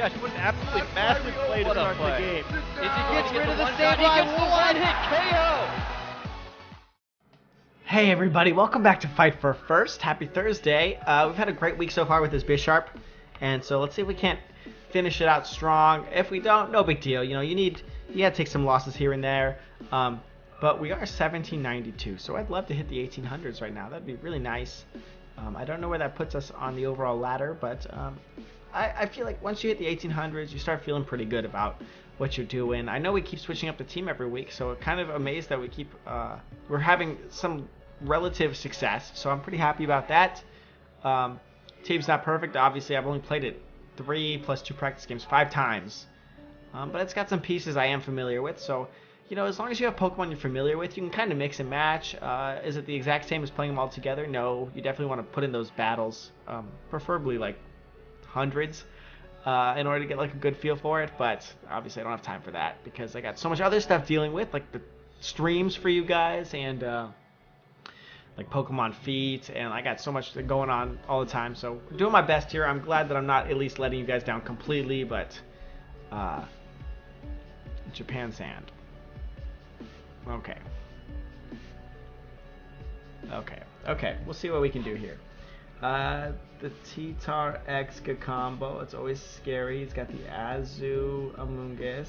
gosh, what an absolutely massive play to start the game. He gets rid of the stand, he gets the one-hit KO! Hey everybody, welcome back to Fight for First. Happy Thursday. We've had a great week so far with this Bisharp, and so let's see if we can't finish it out strong. If we don't, no big deal. You know, you gotta take some losses here and there. But we are 1792, so I'd love to hit the 1800s right now. That'd be really nice. I don't know where that puts us on the overall ladder, but I feel like once you hit the 1800s, you start feeling pretty good about what you're doing. I know we keep switching up the team every week, so I'm kind of amazed that we're having some relative success, so I'm pretty happy about that. Team's not perfect, obviously. I've only played it 3 plus 2 practice games 5 times, but it's got some pieces I am familiar with, so you know, as long as you have Pokemon you're familiar with, you can kind of mix and match. Is it the exact same as playing them all together? No, you definitely want to put in those battles, preferably like hundreds, in order to get like a good feel for it, but obviously I don't have time for that because I got so much other stuff dealing with, like the streams for you guys and like Pokemon feet, and I got so much going on all the time, so I'm doing my best here. I'm glad that I'm not at least letting you guys down completely, but Japan Sand. Okay, we'll see what we can do here. The T-Tar X combo, it's always scary. It's got the Azu Amoonguss,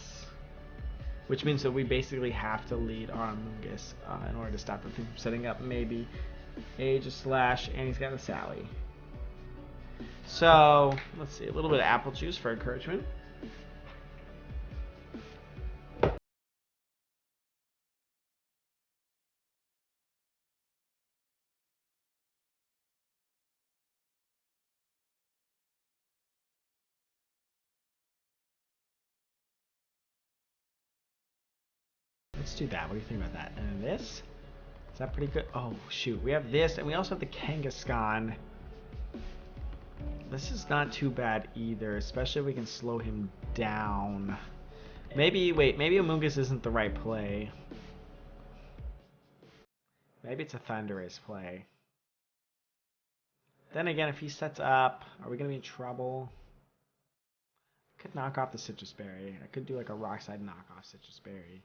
which means that we basically have to lead our Amoonguss in order to stop the thing from setting up maybe Aegislash, and he's got a Sally. So, let's see, a little bit of apple juice for encouragement. Let's do that. What do you think about that? And this? Is that pretty good? Oh, shoot. We have this, and we also have the Kangaskhan. This is not too bad either, especially if we can slow him down. Maybe Amoonguss isn't the right play. Maybe it's a Thundurus play. Then again, if he sets up, are we going to be in trouble? I could knock off the Citrus Berry. I could do like a Rock-Slide knockoff Citrus Berry.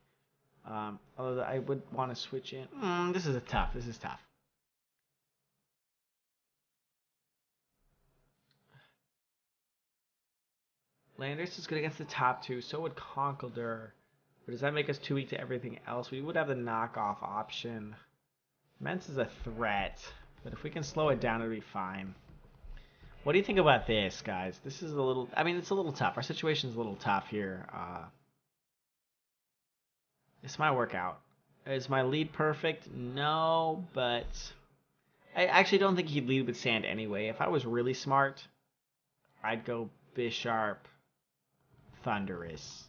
Although I would want to switch in. This is tough. This is tough. Landorus is good against the top 2. So would Conkeldurr. But does that make us too weak to everything else? We would have the knockoff option. Mence is a threat. But if we can slow it down, it'll be fine. What do you think about this, guys? This is a little... I mean, it's a little tough. Our situation's a little tough here. This might work out. Is my lead perfect? No, but I actually don't think he'd lead with Sand anyway. If I was really smart, I'd go Bisharp, Thundurus.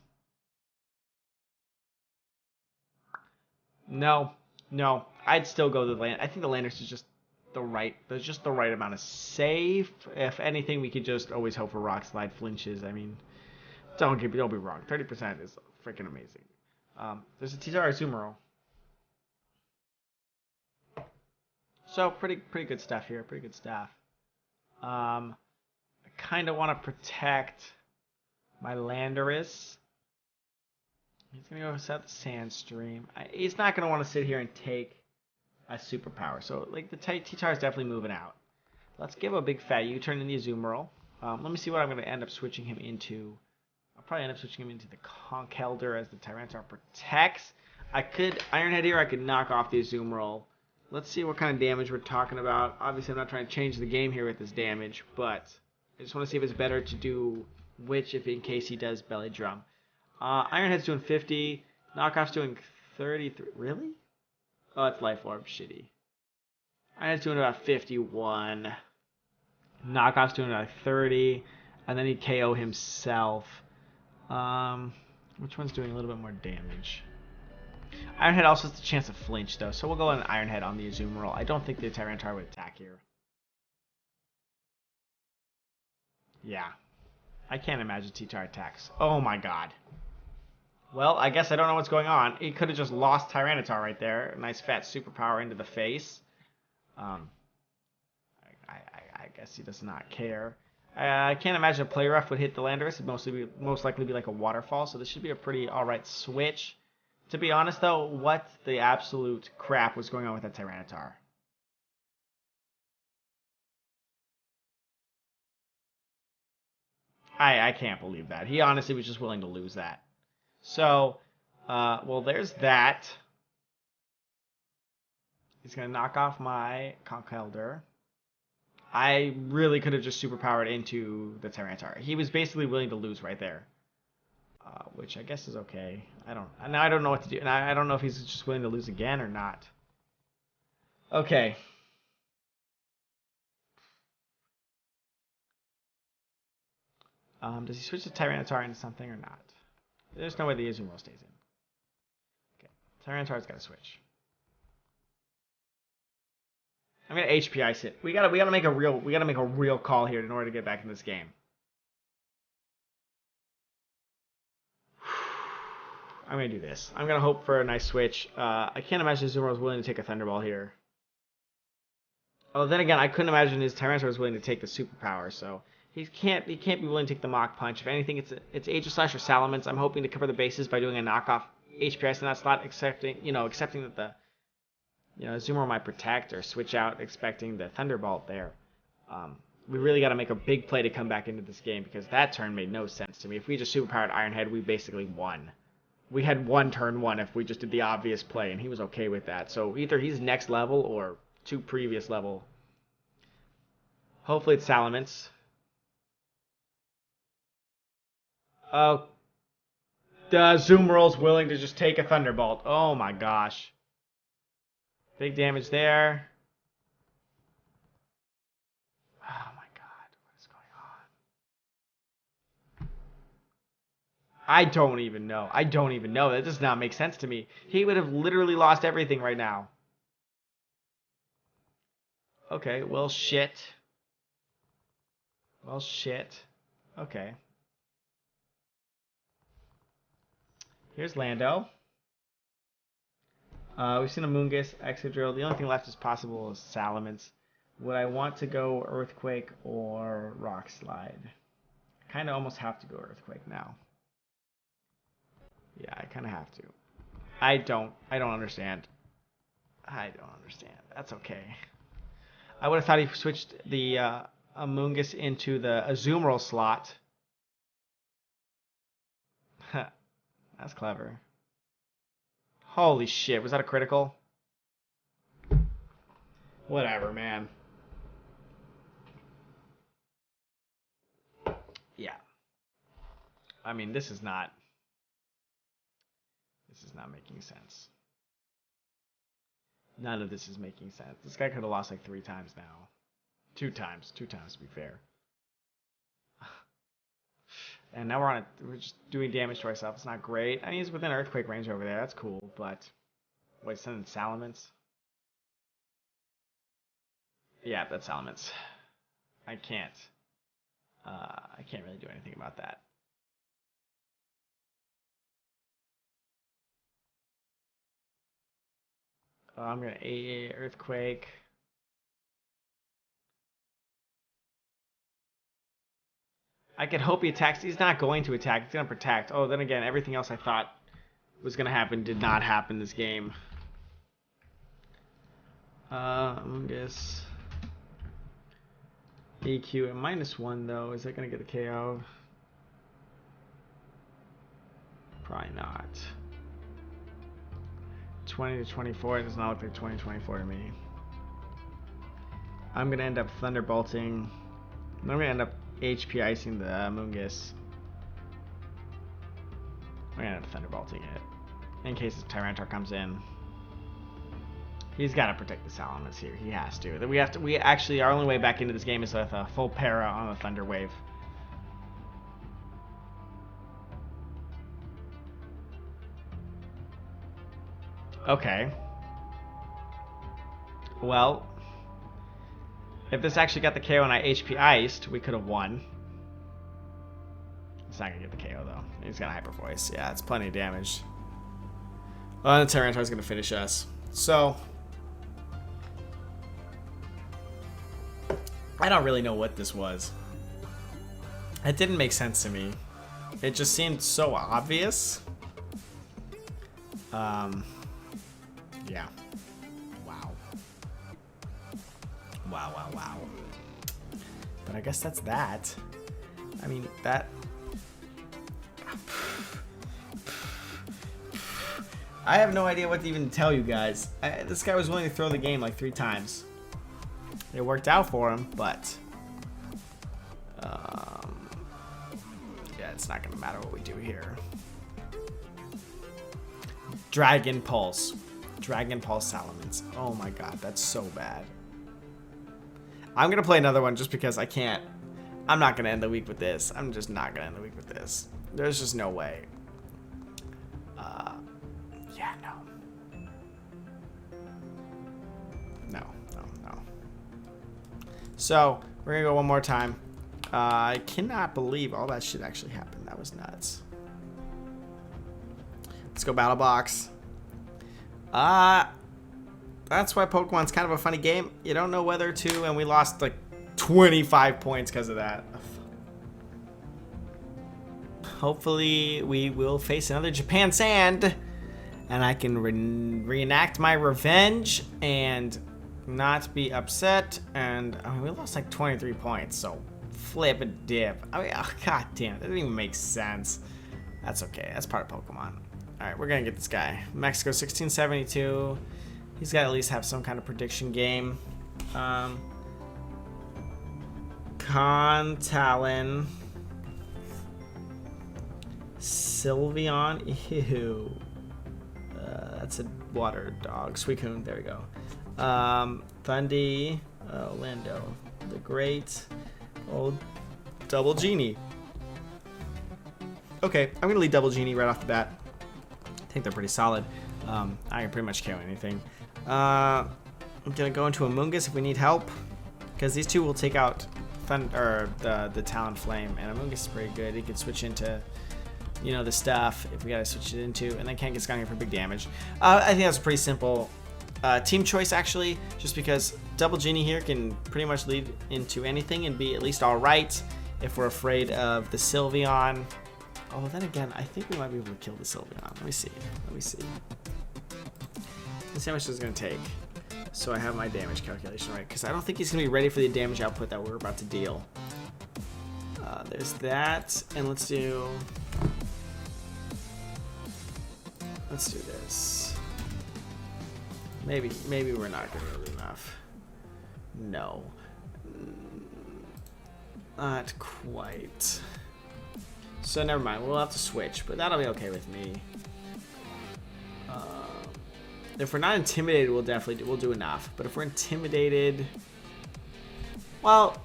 No, I'd still go to the Land. I think the Landorus is just there's just the right amount of safe. If anything, we could just always hope for Rock Slide flinches. I mean, don't be wrong. 30% is freaking amazing. There's a T-Tar Azumarill. So pretty good stuff here. Pretty good stuff. I kind of want to protect my Landorus. He's gonna go set the Sandstream. He's not gonna want to sit here and take a superpower. So like the T-Tar is definitely moving out. Let's give a big fat U-turn in the Azumarill. Let me see what I'm gonna end up switching him into. I'll probably end up switching him into the Conkeldurr as the Tyranitar protects. I could Iron Head here. I could knock off the Azumarill. Let's see what kind of damage we're talking about. Obviously, I'm not trying to change the game here with this damage, but I just want to see if it's better to do which if in case he does Belly Drum. Iron Head's doing 50. Knockoff's doing 33. Really? Oh, it's Life Orb. Shitty. Iron Head's doing about 51. Knockoff's doing about 30. And then he'd KO himself. Which one's doing a little bit more damage? Iron Head also has the chance of flinch, though, so we'll go on Iron Head on the Azumarill. I don't think the Tyranitar would attack here. Yeah. I can't imagine T-Tar attacks. Oh my god. Well, I guess I don't know what's going on. He could have just lost Tyranitar right there. Nice fat superpower into the face. I guess he does not care. I can't imagine a play rough would hit the Landorus. It'd most likely be like a waterfall, so this should be a pretty alright switch. To be honest, though, what the absolute crap was going on with that Tyranitar? I can't believe that. He honestly was just willing to lose that. So, well, there's that. He's going to knock off my Conkeldurr. I really could have just superpowered into the Tyranitar. He was basically willing to lose right there. Which I guess is okay. I don't know what to do. And I don't know if he's just willing to lose again or not. Okay. Does he switch the Tyranitar into something or not? There's no way the Azumarill stays in. Okay. Tyranitar's got to switch. I'm gonna HP Ice it. We gotta make a real call here in order to get back in this game. I'm gonna do this. I'm gonna hope for a nice switch. I can't imagine Azumarill is willing to take a Thunderball here. Oh, then again, I couldn't imagine his Tyranitar was willing to take the superpower, so he can't be willing to take the Mach Punch. If anything, it's Aegislash or Salamence. I'm hoping to cover the bases by doing a knockoff HP Ice in that slot, accepting that the Azumarill might protect or switch out, expecting the Thunderbolt there. We really got to make a big play to come back into this game because that turn made no sense to me. If we just superpowered Ironhead, we basically won. We had one turn one if we just did the obvious play, and he was okay with that. So either he's next level or to previous level. Hopefully it's Salamence. Oh, the Azumarill's willing to just take a Thunderbolt. Oh my gosh. Big damage there. Oh my god, what is going on? I don't even know. That does not make sense to me. He would have literally lost everything right now. Okay, well, shit. Okay. Here's Lando. We've seen a Moongus, Excadrill. The only thing left is possible is Salamence. Would I want to go Earthquake or Rock Slide? I kind of almost have to go Earthquake now. Yeah, I kind of have to. I don't understand. That's okay. I would have thought he switched the Amoonguss into the Azumarill slot. That's clever. Holy shit, was that a critical? Whatever, man. Yeah. I mean, this is not making sense. None of this is making sense. This guy could have lost like 3 times now. 2 times to be fair. And now we're just doing damage to ourselves. It's not great. I mean, he's within Earthquake range over there. That's cool, but wait, sending Salamence. Yeah, that's Salamence. I can't really do anything about that. I'm gonna AA Earthquake. I could hope he attacks. He's not going to attack. He's going to protect. Oh, then again, everything else I thought was going to happen did not happen this game. Amoonguss. EQ at -1, though. Is that going to get the KO? Probably not. 20 to 24. It does not look like 20-24 to me. I'm going to end up Thunderbolting. I'm going to end up HP icing the Amoonguss. We're gonna end up Thunderbolting it in case the Tyranitar comes in. He's got to protect the Salamence here. He has to. We actually, our only way back into this game is with a full para on the Thunder Wave. Okay. Well, if this actually got the KO and I HP iced, we could have won. It's not going to get the KO, though. He's got a Hyper Voice. Yeah, it's plenty of damage. The Tyranitar's going to finish us. So, I don't really know what this was. It didn't make sense to me. It just seemed so obvious. Yeah. Wow. Wow, wow, wow. But I guess that's that. I mean, that... I have no idea what to even tell you guys. This guy was willing to throw the game like 3 times. It worked out for him, but... yeah, it's not going to matter what we do here. Dragon Pulse. Dragon Pulse Salamence. Oh my god, that's so bad. I'm going to play another one just because I can't. I'm not going to end the week with this. I'm just not going to end the week with this. There's just no way. Yeah, no. No. So, we're going to go one more time. I cannot believe all that shit actually happened. That was nuts. Let's go Battle Box. That's why Pokemon's kind of a funny game. You don't know whether to, and we lost like 25 points because of that. Hopefully, we will face another Japan Sand, and I can reenact my revenge and not be upset. And I mean, we lost like 23 points, so flip a dip. I mean, oh, god damn, that doesn't even make sense. That's okay. That's part of Pokemon. All right, we're gonna get this guy. Mexico 1672. He's got to at least have some kind of prediction game. Talon. Sylveon. Ew. That's a water dog. Suicune. There we go. Thundy. Orlando. The Great. Old Double Genie. Okay, I'm going to lead Double Genie right off the bat. I think they're pretty solid. I can pretty much kill anything. I'm going to go into Amoonguss if we need help. Because these two will take out the Talonflame. And Amoonguss is pretty good. He can switch into, you know, the stuff if we got to switch it into. And then Kangaskhan here for big damage. I think that's a pretty simple team choice, actually. Just because Double Genie here can pretty much lead into anything and be at least alright if we're afraid of the Sylveon. Oh, then again, I think we might be able to kill the Sylveon. Let me see. Let's see how much this is going to take. So I have my damage calculation right. Because I don't think he's going to be ready for the damage output that we're about to deal. There's that. And let's do this. Maybe we're not going to do enough. No. Not quite. So never mind, we'll have to switch, but that'll be okay with me. If we're not intimidated, we'll do enough. But if we're intimidated, well,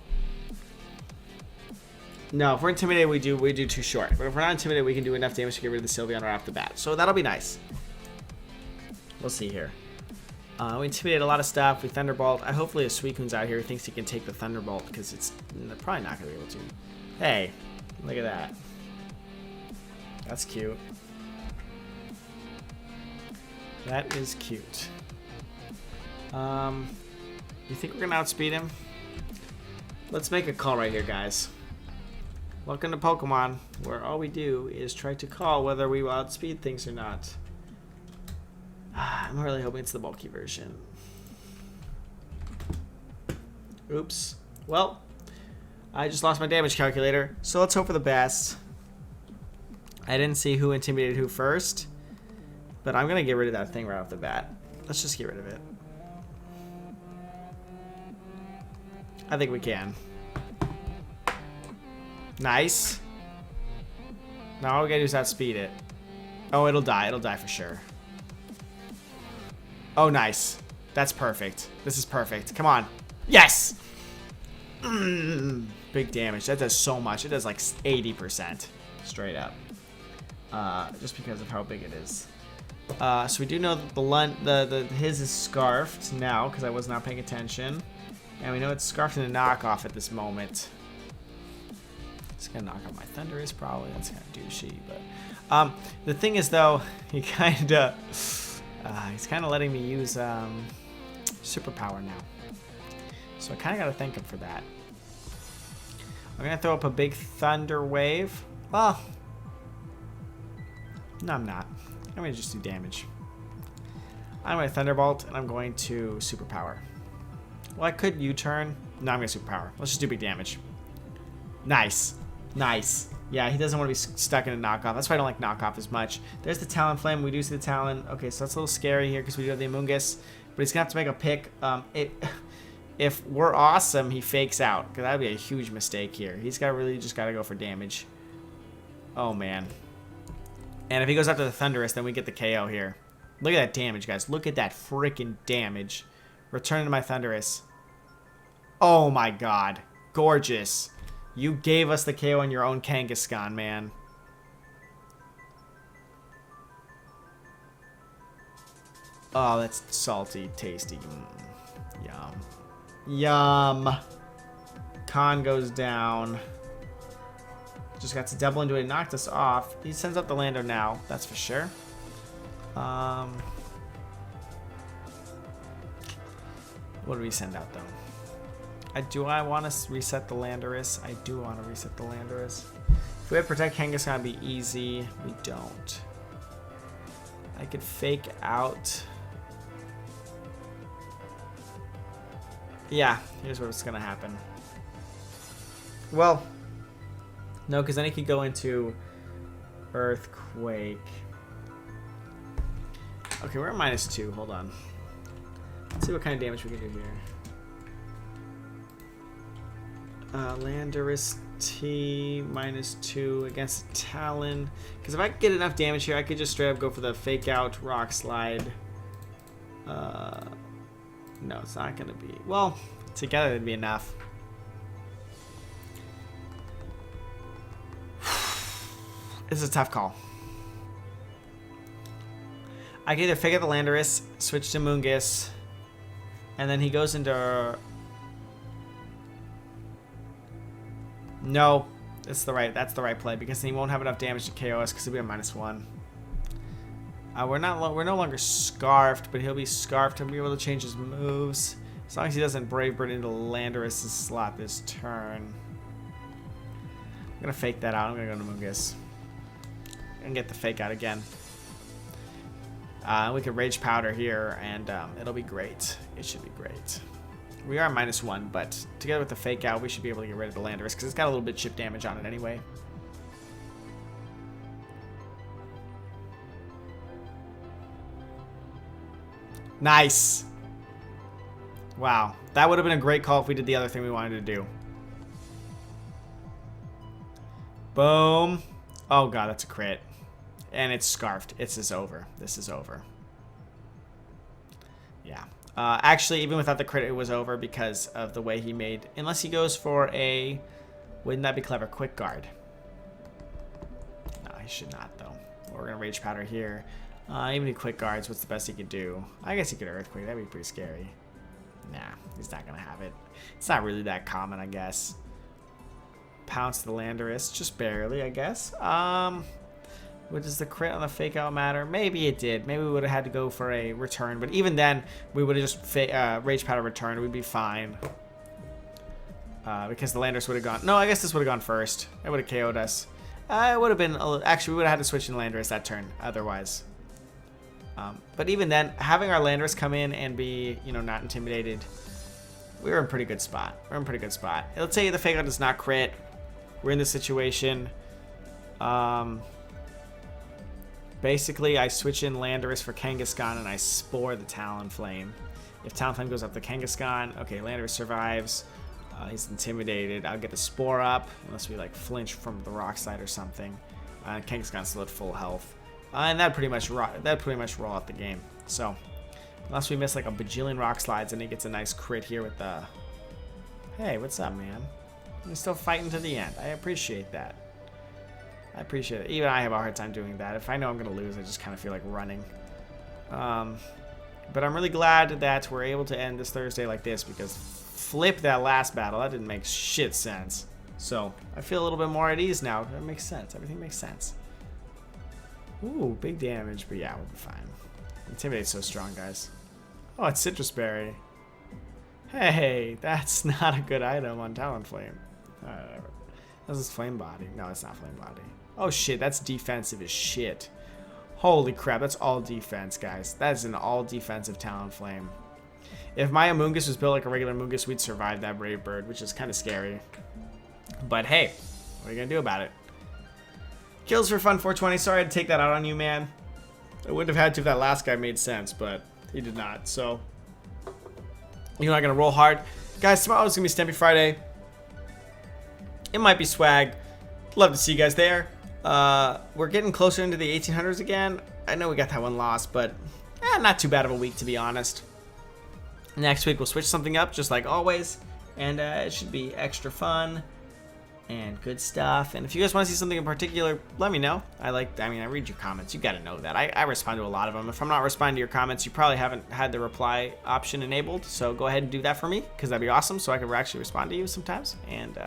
no. If we're intimidated, we do too short. But if we're not intimidated, we can do enough damage to get rid of the Sylveon right off the bat. So that'll be nice. We'll see here. We intimidate a lot of stuff. We Thunderbolt. Hopefully a Suicune's out here who thinks he can take the Thunderbolt because it's probably not going to be able to. Hey, look at that. That's cute. That is cute. You think we're gonna outspeed him? Let's make a call right here, guys. Welcome to Pokemon, where all we do is try to call whether we will outspeed things or not. I'm really hoping it's the bulky version. Oops. Well, I just lost my damage calculator, so let's hope for the best. I didn't see who intimidated who first, but I'm going to get rid of that thing right off the bat. Let's just get rid of it. I think we can. Nice. Now all we got to do is outspeed it. Oh, it'll die. It'll die for sure. Oh, nice. That's perfect. This is perfect. Come on. Yes! Big damage. That does so much. It does like 80%. Straight up. Just because of how big it is. So we do know that his is scarfed now because I was not paying attention, and we know it's scarfed in a knockoff at this moment. It's gonna knock out my Thundurus probably. That's kind of douchey, but the thing is though, he's kind of letting me use superpower now, so I kind of got to thank him for that. I'm gonna throw up a big thunder wave. Well, no, I'm not. I'm gonna just do damage. I'm gonna thunderbolt and I'm going to superpower. Well, I could U-turn. No, I'm gonna superpower. Let's just do big damage. Nice. Nice. Yeah, he doesn't want to be stuck in a knockoff. That's why I don't like knockoff as much. There's the Talonflame. We do see the Talon. Okay, so that's a little scary here because we do have the Amoonguss. But he's going to have to make a pick. If we're awesome, he fakes out. Because that would be a huge mistake here. He's got really just got to go for damage. Oh, man. And if he goes after the Thunderous, then we get the KO here. Look at that damage, guys. Look at that freaking damage. Return to my Thunderous. Oh, my God. Gorgeous. You gave us the KO on your own Kangaskhan, man. Oh, that's salty, tasty. Yum. Yum. Khan goes down. Just got to double into it and knocked us off. He sends up the Lando now, that's for sure. What do we send out, though? Do I want to reset the Landorus? I do want to reset the Landorus. If we had Protect Kangaskhan, it'd be easy. We don't. I could fake out. Yeah, here's what's going to happen. Well, no, because then he could go into Earthquake. Okay, we're at -2. Hold on. Let's see what kind of damage we can do here. Landorus T -2 against Talon. Because if I could get enough damage here, I could just straight up go for the fake out Rock Slide. No, it's not going to be. Well, together it'd be enough. This is a tough call. I can either fake out the Landorus, switch to Moongus, and then he goes into. No, that's the right play because he won't have enough damage to KO us because he'll be a -1. We're no longer scarfed, but he'll be scarfed. He'll be able to change his moves as long as he doesn't Brave Bird into Landorus' slot this turn. I'm gonna fake that out. I'm gonna go to Moongus and get the fake out again. We could Rage Powder here, and it'll be great. It should be great. We are -1, but together with the fake out, we should be able to get rid of the Landorus because it's got a little bit chip damage on it anyway. Nice. Wow. That would have been a great call if we did the other thing we wanted to do. Boom. Oh, God, that's a crit. And it's scarfed. This is over. This is over. Yeah. Actually, even without the crit, it was over because of the way he made... Unless he goes for a... Wouldn't that be clever? Quick Guard. No, he should not, though. We're going to Rage Powder here. Even if Quick Guards, what's the best he could do? I guess he could Earthquake. That'd be pretty scary. Nah, he's not going to have it. It's not really that common, I guess. Pounce the Landorus. Just barely, I guess. What does the crit on the fake out matter? Maybe it did. Maybe we would have had to go for a return. But even then, we would have just Rage Powder return. We'd be fine. Because the Landorus would have gone... No, I guess this would have gone first. It would have KO'd us. It would have been... Actually, we would have had to switch in Landorus that turn. Otherwise. But even then, having our Landorus come in and be, you know, not intimidated, we were in a pretty good spot. We're in a pretty good spot. Let's say the fake out does not crit. We're in this situation. Basically, I switch in Landorus for Kangaskhan and I Spore the Talonflame. If Talonflame goes up the Kangaskhan, okay, Landorus survives. He's intimidated. I'll get the Spore up, unless we like flinch from the Rock Slide or something. Kangaskhan's still at full health. And that'd pretty much roll out the game. So, unless we miss like a bajillion Rock Slides and he gets a nice crit here with the... Hey, what's up, man? He's still fighting to the end. I appreciate that. I appreciate it. Even I have a hard time doing that. If I know I'm going to lose, I just kind of feel like running. But I'm really glad that we're able to end this Thursday like this because flip that last battle. That didn't make shit sense. So, I feel a little bit more at ease now. That makes sense. Everything makes sense. Ooh, big damage. But yeah, we'll be fine. Intimidate's so strong, guys. Oh, it's Citrus Berry. Hey, that's not a good item on Talonflame. Whatever. This is Flame Body. No, it's not Flame Body. Oh shit, that's defensive as shit. Holy crap, that's all defense, guys. That is an all defensive Talonflame. If my Amoonguss was built like a regular Amoonguss, we'd survive that Brave Bird, which is kind of scary. But hey, what are you gonna do about it? Kills for fun 420. Sorry I had to take that out on you, man. I wouldn't have had to if that last guy made sense, but he did not. So you're not gonna roll hard. Guys, tomorrow's gonna be Stampy Friday. It might be swag. Love to see you guys there. We're getting closer into the 1800s again. I know we got that one lost, but not too bad of a week, to be honest. Next week we'll switch something up, just like always, and it should be extra fun and good stuff. And if you guys want to see something in particular, let me know. I read your comments. You got to know that. I respond to a lot of them. If I'm not responding to your comments, you probably haven't had the reply option enabled. So go ahead and do that for me, because that'd be awesome. So I can actually respond to you sometimes. And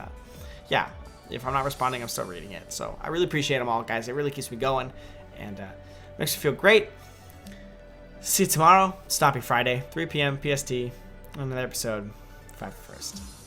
yeah, if I'm not responding, I'm still reading it. So I really appreciate them all, guys. It really keeps me going and makes me feel great. See you tomorrow. Stopping Friday, 3 p.m. PST. Another episode, 5 first.